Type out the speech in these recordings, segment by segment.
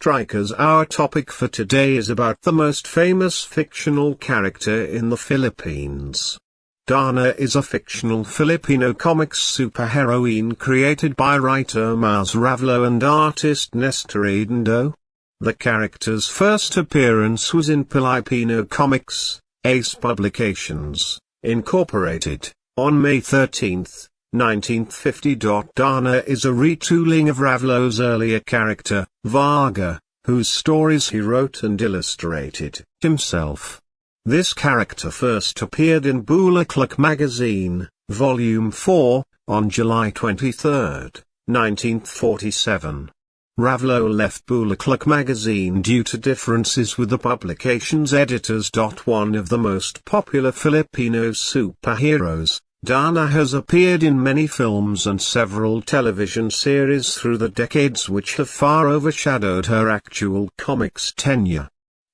strikers. Our topic for today is about the most famous fictional character in the Philippines. Darna is a fictional Filipino comics superheroine created by writer Mars Ravlo and artist Nestor Adondo. The character's first appearance was in Filipino Comics, Ace Publications, Incorporated, on May 13, 1950. Darna is a retooling of Ravlo's earlier character, Varga, whose stories he wrote and illustrated himself. This character first appeared in Bulaklak magazine, Volume 4, on July 23, 1947. Ravlo left Bulaklak magazine due to differences with the publication's editors. One of the most popular Filipino superheroes, Darna has appeared in many films and several television series through the decades, which have far overshadowed her actual comics tenure.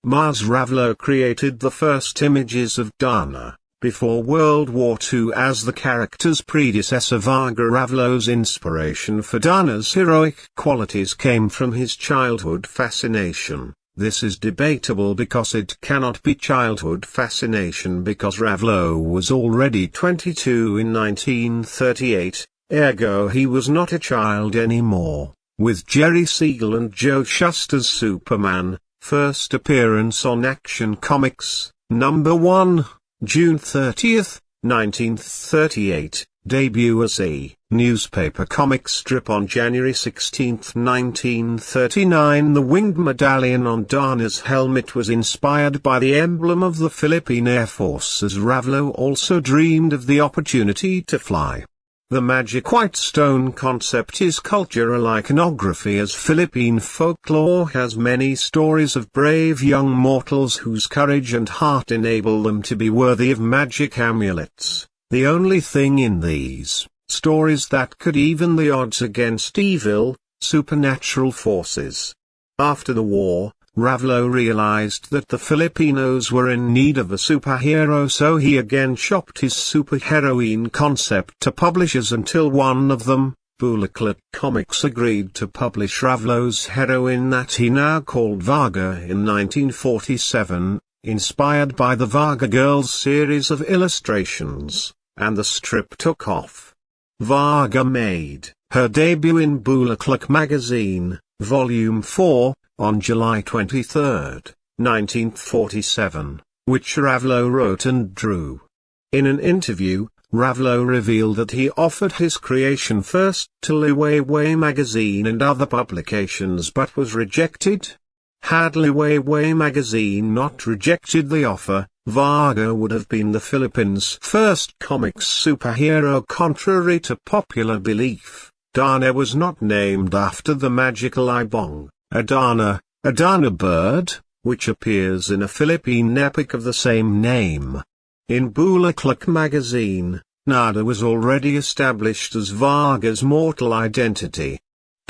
Mars Ravlo created the first images of Darna, before World War II, as the character's predecessor. Varga Ravlo's inspiration for Darna's heroic qualities came from his childhood fascination. This is debatable because it cannot be childhood fascination because Ravlo was already 22 in 1938, ergo he was not a child anymore. With Jerry Siegel and Joe Shuster's Superman, first appearance on Action Comics, number 1, June 30, 1938, debut as a newspaper comic strip on January 16, 1939. The winged medallion on Darna's helmet was inspired by the emblem of the Philippine Air Force, as Ravlo also dreamed of the opportunity to fly. The magic white stone concept is cultural iconography, as Philippine folklore has many stories of brave young mortals whose courage and heart enable them to be worthy of magic amulets, the only thing in these stories that could even the odds against evil, supernatural forces. After the war, Ravlo realized that the Filipinos were in need of a superhero, so he again shopped his superheroine concept to publishers until one of them, Bulaklak Comics, agreed to publish Ravlo's heroine that he now called Varga in 1947, inspired by the Varga Girls series of illustrations, and the strip took off. Varga made her debut in Bulaklak magazine, Volume 4, on July 23, 1947, which Ravlo wrote and drew. In an interview, Ravlo revealed that he offered his creation first to Liwayway magazine and other publications but was rejected. Had Liwayway magazine not rejected the offer, Varga would have been the Philippines' first comics superhero. Contrary to popular belief, Darna was not named after the magical ibong, Darna, a Darna bird, which appears in a Philippine epic of the same name. In Bulaklak magazine, Nada was already established as Varga's mortal identity.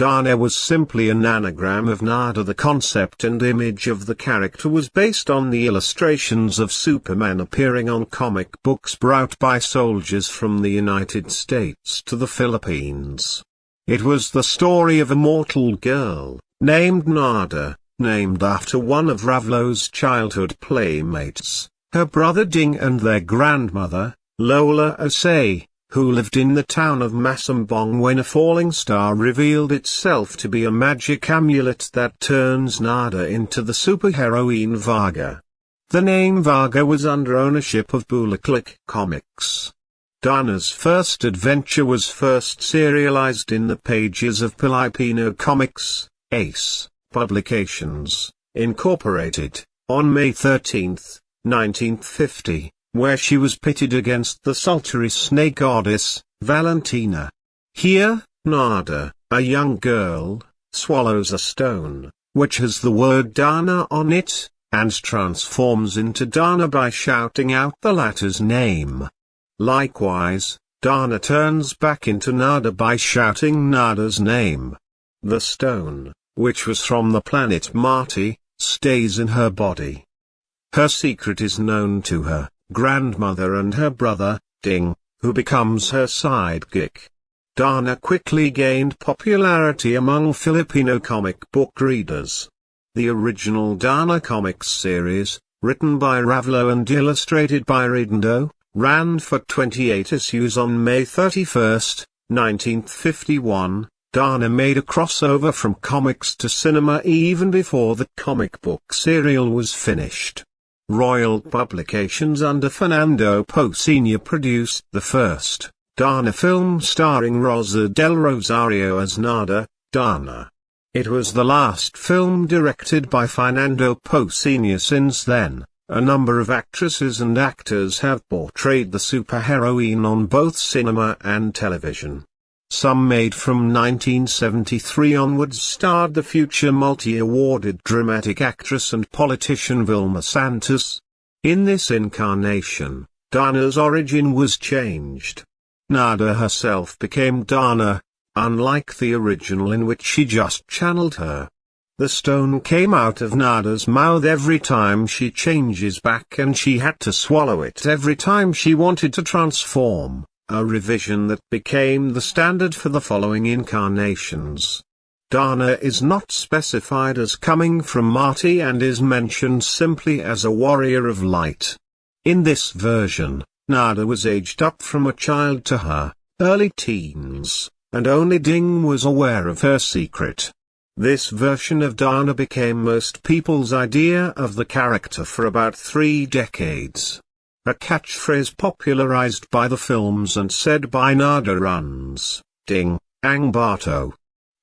Darna was simply an anagram of Nada. The concept and image of the character was based on the illustrations of Superman appearing on comic books brought by soldiers from the United States to the Philippines. It was the story of a mortal girl, named Nada, named after one of Ravlo's childhood playmates, her brother Ding, and their grandmother, Lola Asay, who lived in the town of Masambong when a falling star revealed itself to be a magic amulet that turns Nada into the superheroine Varga. The name Varga was under ownership of Bulaklak Comics. Darna's first adventure was first serialized in the pages of Filipino Comics, Ace Publications, Incorporated, on May 13, 1950, where she was pitted against the sultry snake goddess, Valentina. Here, Nada, a young girl, swallows a stone, which has the word Darna on it, and transforms into Darna by shouting out the latter's name. Likewise, Darna turns back into Nada by shouting Nada's name. The stone, which was from the planet Marty, stays in her body. Her secret is known to her grandmother and her brother, Ding, who becomes her sidekick. Darna quickly gained popularity among Filipino comic book readers. The original Darna comics series, written by Ravlo and illustrated by Rindo, ran for 28 issues on May 31, 1951. Darna made a crossover from comics to cinema even before the comic book serial was finished. Royal Publications under Fernando Poe Sr. produced the first Darna film starring Rosa del Rosario as Nada, Darna. It was the last film directed by Fernando Poe Sr. Since then, a number of actresses and actors have portrayed the superheroine on both cinema and television. Some made from 1973 onwards starred the future multi-awarded dramatic actress and politician Vilma Santos. In this incarnation, Darna's origin was changed. Nada herself became Darna, unlike the original in which she just channeled her. The stone came out of Nada's mouth every time she changes back, and she had to swallow it every time she wanted to transform. A revision that became the standard for the following incarnations. Darna is not specified as coming from Marty and is mentioned simply as a warrior of light. In this version, Nada was aged up from a child to her early teens, and only Ding was aware of her secret. This version of Darna became most people's idea of the character for about 3 decades. A catchphrase popularized by the films and said by Nada runs, "Ding, Ang Barto.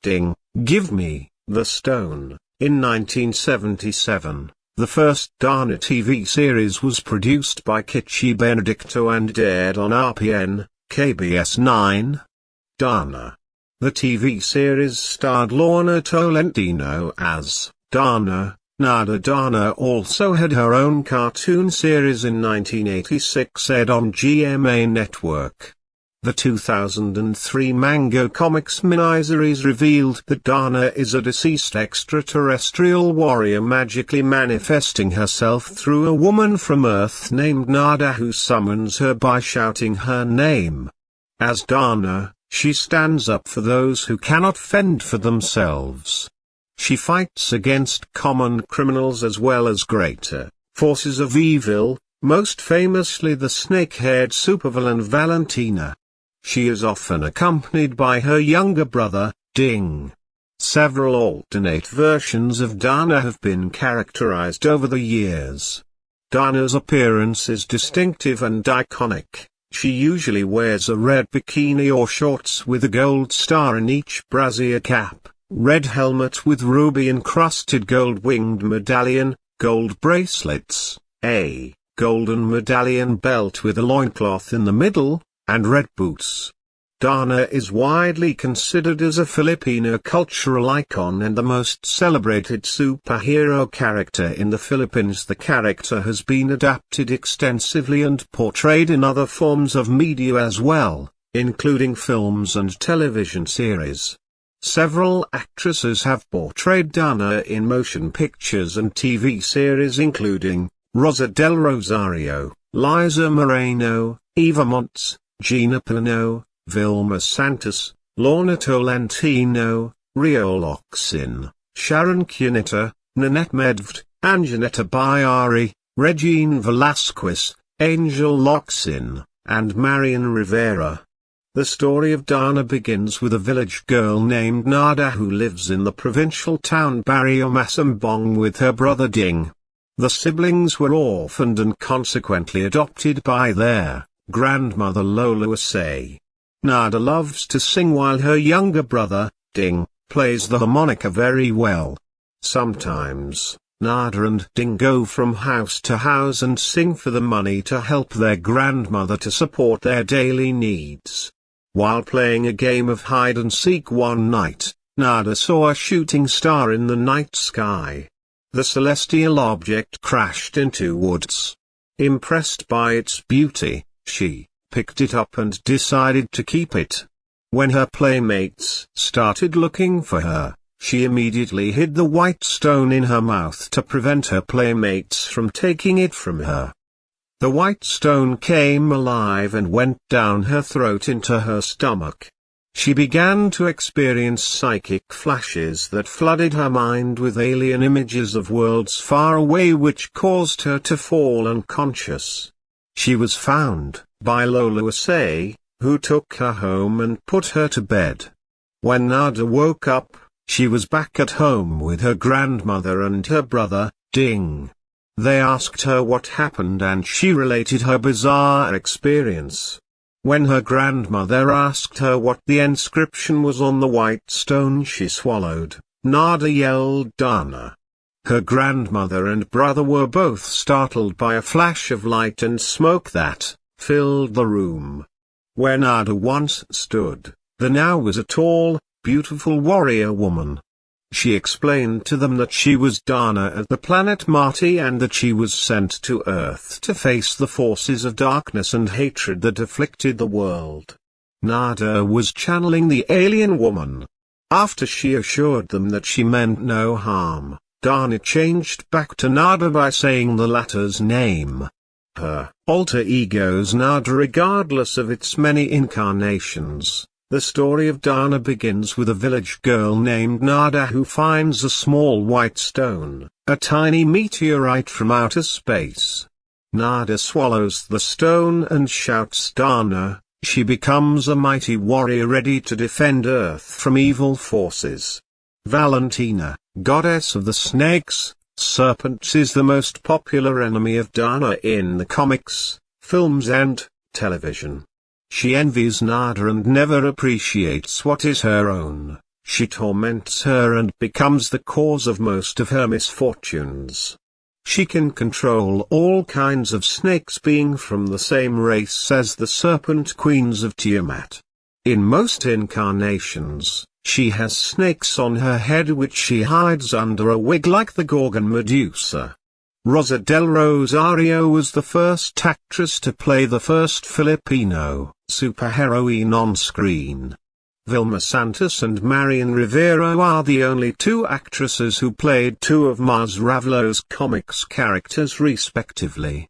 Ding, give me the stone." In 1977, the first Darna TV series was produced by Kitchi Benedicto and aired on RPN, KBS 9. Darna. The TV series starred Lorna Tolentino as Darna. Nada Darna also had her own cartoon series in 1986 aired on GMA Network. The 2003 Mango Comics miniseries revealed that Darna is a deceased extraterrestrial warrior magically manifesting herself through a woman from Earth named Nada who summons her by shouting her name. As Darna, she stands up for those who cannot fend for themselves. She fights against common criminals as well as greater forces of evil, most famously the snake-haired supervillain Valentina. She is often accompanied by her younger brother, Ding. Several alternate versions of Darna have been characterized over the years. Darna's appearance is distinctive and iconic. She usually wears a red bikini or shorts with a gold star in each brassiere cap. Red helmet with ruby-encrusted gold-winged medallion, gold bracelets, a golden medallion belt with a loincloth in the middle, and red boots. Darna is widely considered as a Filipino cultural icon and the most celebrated superhero character in the Philippines. The character has been adapted extensively and portrayed in other forms of media as well, including films and television series. Several actresses have portrayed Darna in motion pictures and TV series including Rosa del Rosario, Liza Moreno, Eva Montes, Gina Pino, Vilma Santos, Lorna Tolentino, Rio Locsin, Sharon Cuneta, Nanette Medved, Anjanetta Bayari, Regine Velasquez, Angel Locsin, and Marian Rivera. The story of Darna begins with a village girl named Nada who lives in the provincial town Barrio Masambong with her brother Ding. The siblings were orphaned and consequently adopted by their grandmother Lola Wasay. Nada loves to sing while her younger brother, Ding, plays the harmonica very well. Sometimes, Nada and Ding go from house to house and sing for the money to help their grandmother to support their daily needs. While playing a game of hide-and-seek one night, Nada saw a shooting star in the night sky. The celestial object crashed into woods. Impressed by its beauty, she picked it up and decided to keep it. When her playmates started looking for her, she immediately hid the white stone in her mouth to prevent her playmates from taking it from her. The white stone came alive and went down her throat into her stomach. She began to experience psychic flashes that flooded her mind with alien images of worlds far away, which caused her to fall unconscious. She was found by Lola Wasay, who took her home and put her to bed. When Nada woke up, she was back at home with her grandmother and her brother, Ding. They asked her what happened and she related her bizarre experience. When her grandmother asked her what the inscription was on the white stone she swallowed, Nada yelled Darna. Her grandmother and brother were both startled by a flash of light and smoke that filled the room. Where Nada once stood, there now was a tall, beautiful warrior woman. She explained to them that she was Darna at the planet Marti and that she was sent to Earth to face the forces of darkness and hatred that afflicted the world. Nada was channeling the alien woman. After she assured them that she meant no harm, Darna changed back to Nada by saying the latter's name. Her alter ego's Nada, regardless of its many incarnations. The story of Darna begins with a village girl named Nada who finds a small white stone, a tiny meteorite from outer space. Nada swallows the stone and shouts Darna. She becomes a mighty warrior ready to defend Earth from evil forces. Valentina, goddess of the snakes, serpents, is the most popular enemy of Darna in the comics, films and television. She envies Nada and never appreciates what is her own. She torments her and becomes the cause of most of her misfortunes. She can control all kinds of snakes, being from the same race as the serpent queens of Tiamat. In most incarnations, she has snakes on her head which she hides under a wig like the Gorgon Medusa. Rosa del Rosario was the first actress to play the first Filipino superheroine on screen. Vilma Santos and Marian Rivero are the only two actresses who played two of Mars Ravlo's comics characters respectively.